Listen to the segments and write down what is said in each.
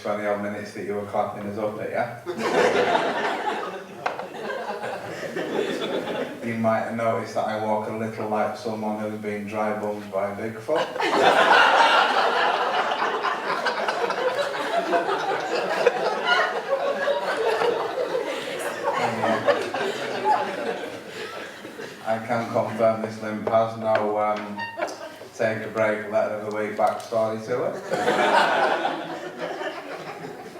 20 odd minutes that you were clapping us up here. You might have noticed that I walk a little like someone who's been dry bummed by Bigfoot. I can confirm this limp has no take a break, letter of the week backstory to it.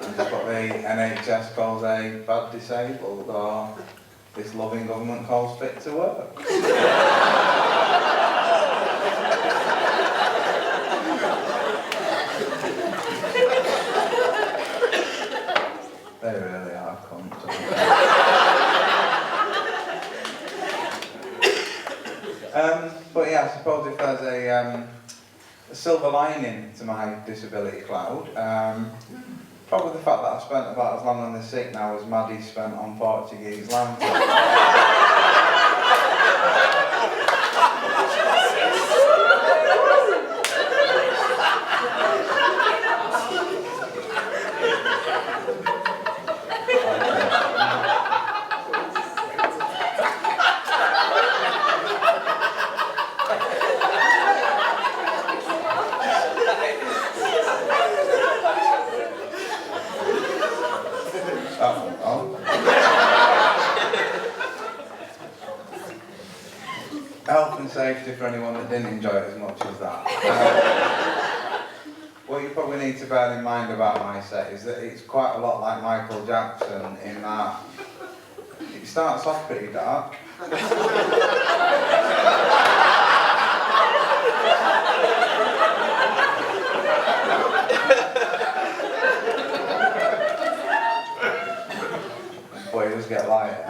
And just what the NHS calls a bad disabled, or this loving government calls fit to work. They really are cunts. But yeah, I suppose if there's a silver lining to my disability cloud, probably the fact that I've spent about as long on the sick now as Maddie spent on Portuguese land. Health and safety for anyone that didn't enjoy it as much as that. What you probably need to bear in mind about my set is that it's quite a lot like Michael Jackson in that it starts off pretty dark. But it does get lighter.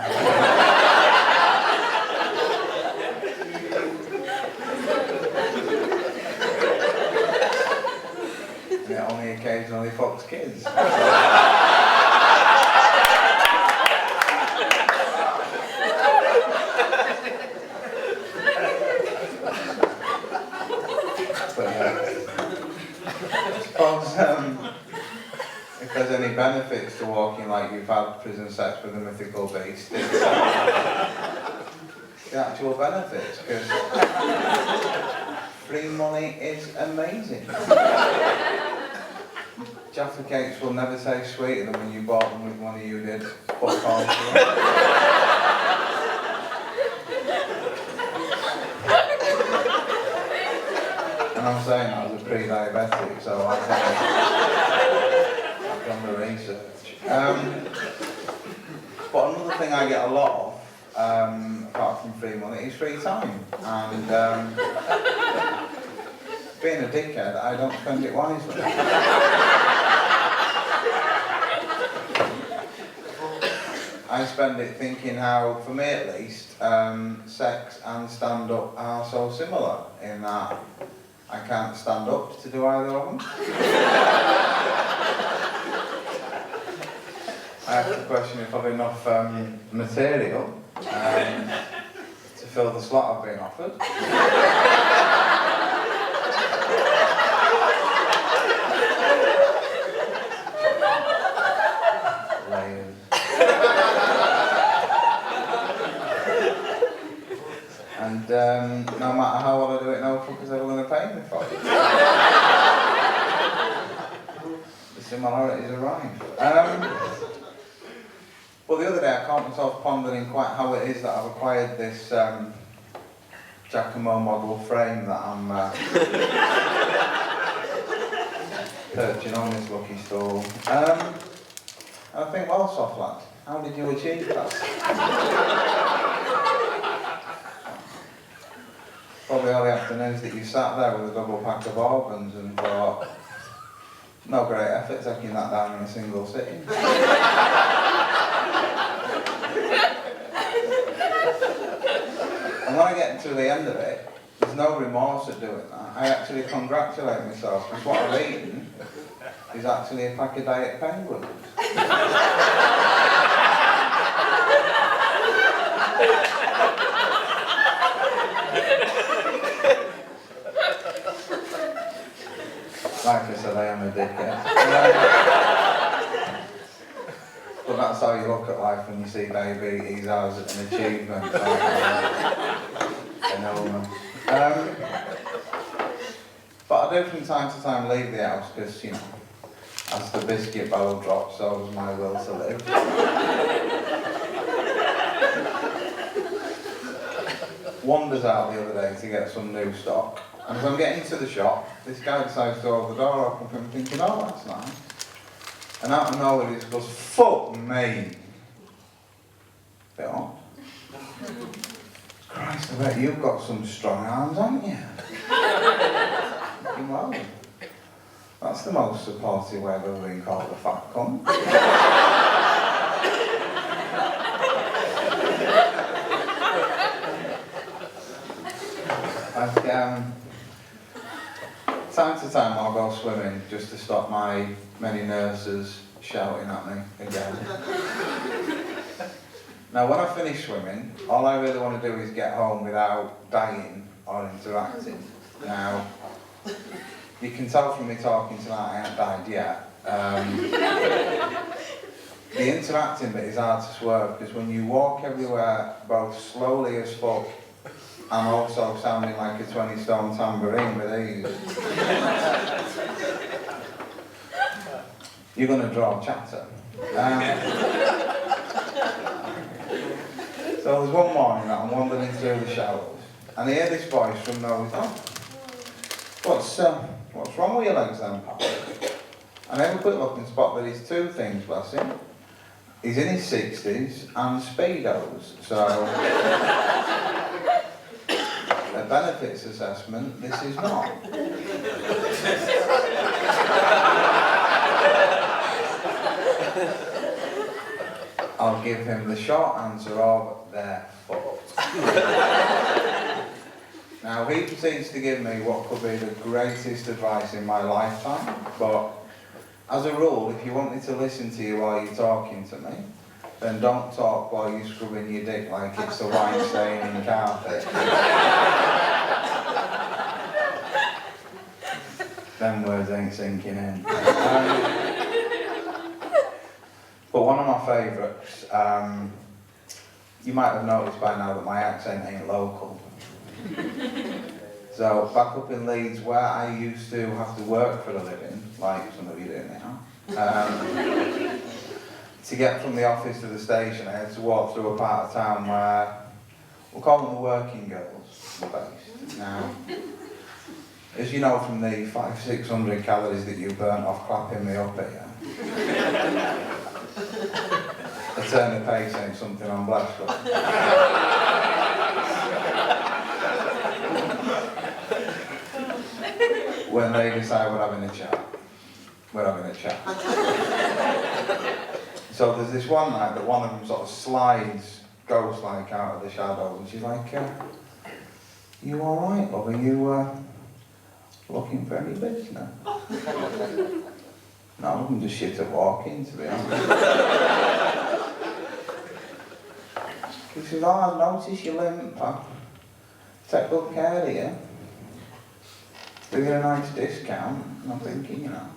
Occasionally fucks kids. But yeah, I suppose if there's any benefits to walking like you've had prison sex with a mythical beast, it's the actual benefits, because free money is amazing. Jaffa cakes will never taste sweeter than when you bought them with money you did football. And I'm saying that as a pre-diabetic, so I've done the research. But another thing I get a lot of, apart from free money, is free time. And being a dickhead, I don't spend it wisely. I spend it thinking how, for me at least, sex and stand-up are so similar in that I can't stand up to do either of them. I have to question if I've enough material to fill the slot I've been offered. Layers. And no matter how well I do it, no fucker's ever going to pay me for it. The similarities are right. Well, the other day I caught myself pondering quite how it is that I've acquired this Jacamo model frame that I'm perching on this lucky stool. And I think, well, soft lad, how did you achieve that? Probably all the afternoons that you sat there with a double pack of Albans and thought, no great effort taking that down in a single sitting. And when I get to the end of it, there's no remorse at doing that. I actually congratulate myself, because what I've eaten is actually a pack of Diet Penguins. Like I said, I am a dickhead. that's how you look at life when you see diabetes as an achievement. But I do from time to time leave the house because, you know, as the biscuit barrel drops, so does my will to live. Wanders out the other day to get some new stock, and as I'm getting to the shop, this guy decides to hold the door open for me, thinking, oh, that's nice. And out of nowhere he just goes, fuck me. Bit odd. Christ, I bet you've got some strong arms, haven't you? Well, that's the most supportive way I've ever been called a fat cunt. Time to time I'll go swimming just to stop my many nurses shouting at me again. Now when I finish swimming, all I really want to do is get home without dying or interacting. Now, you can tell from me talking tonight I haven't died yet. The interacting bit is hard to swerve because when you walk everywhere both slowly as fuck and also sounding like a 20-stone tambourine with ease, you're going to draw chatter. So there was one morning that I'm wandering through the showers and I hear this voice from nowhere, what's wrong with your legs then, pal? And I have a quick look and spot that he's two things, bless him. He's in his 60s and speedos, so a benefits assessment, this is not. I'll give him the short answer of they're fucked. Now he proceeds to give me what could be the greatest advice in my lifetime, but as a rule, if you want me to listen to you while you're talking to me, then don't talk while you're scrubbing your dick like it's a wine stain in carpet. Them words ain't sinking in. But one of my favourites, you might have noticed by now that my accent ain't local. So back up in Leeds, where I used to have to work for a living, like some of you do now, to get from the office to the station I had to walk through a part of town where, we'll call them the working girls were based. Now, as you know from the 500-600 calories that you burnt off clapping me up here, a turn of pace ain't something I'm blessed with. When they decide we're having a chat, we're having a chat. So there's this one night that one of them sort of slides ghost-like out of the shadows and she's like, you alright, love? Are you looking for any business? No, I'm just shit at walking, to be honest. He says, oh, I've noticed you limp, take good care of you. They get a nice discount, and I'm thinking, you know,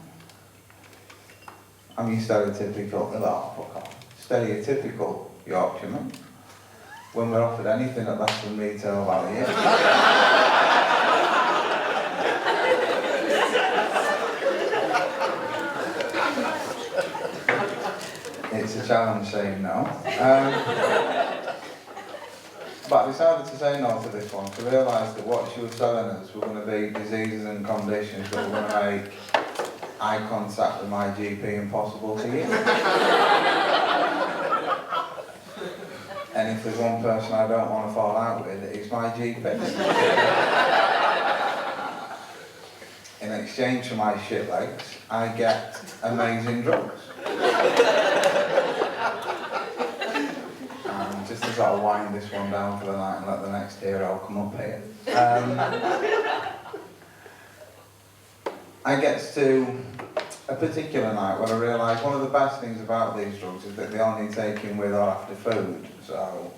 I'm your stereotypical Yorkshireman. When we're offered anything at less than retail value. It's a challenge saying no. But I decided to say no to this one to realise that what she was telling us were going to be diseases and conditions that were going to make eye contact with my GP impossible to you. And if there's one person I don't want to fall out with, it's my GP. In exchange for my shit legs, I get amazing drugs. Just to sort of wind this one down for the night and let the next hero come up here. I get to a particular night when I realise one of the best things about these drugs is that they only take in with or after food. So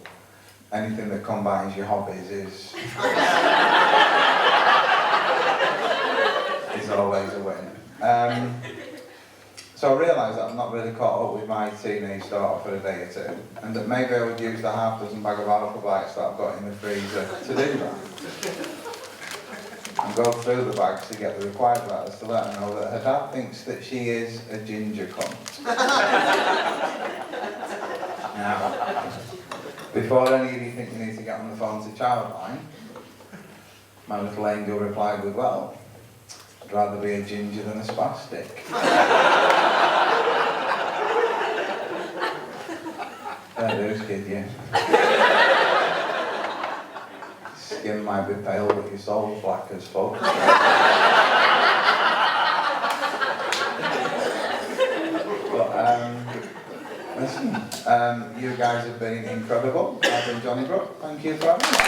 anything that combines your hobbies is always a win. So I realised that I'm not really caught up with my teenage daughter for a day or two, and that maybe I would use the half dozen bag of alpha bites that I've got in the freezer to do that. And go through the bags to get the required letters to let her know that her dad thinks that she is a ginger cunt. Now, before any of you think you need to get on the phone to Childline, my little angel replied with, well, I'd rather be a ginger than a spastic. There it is, kid, yeah. Skin might be pale, but your soul's black as fuck. But, listen, you guys have been incredible. I've been Jonny Brook. Thank you for having me.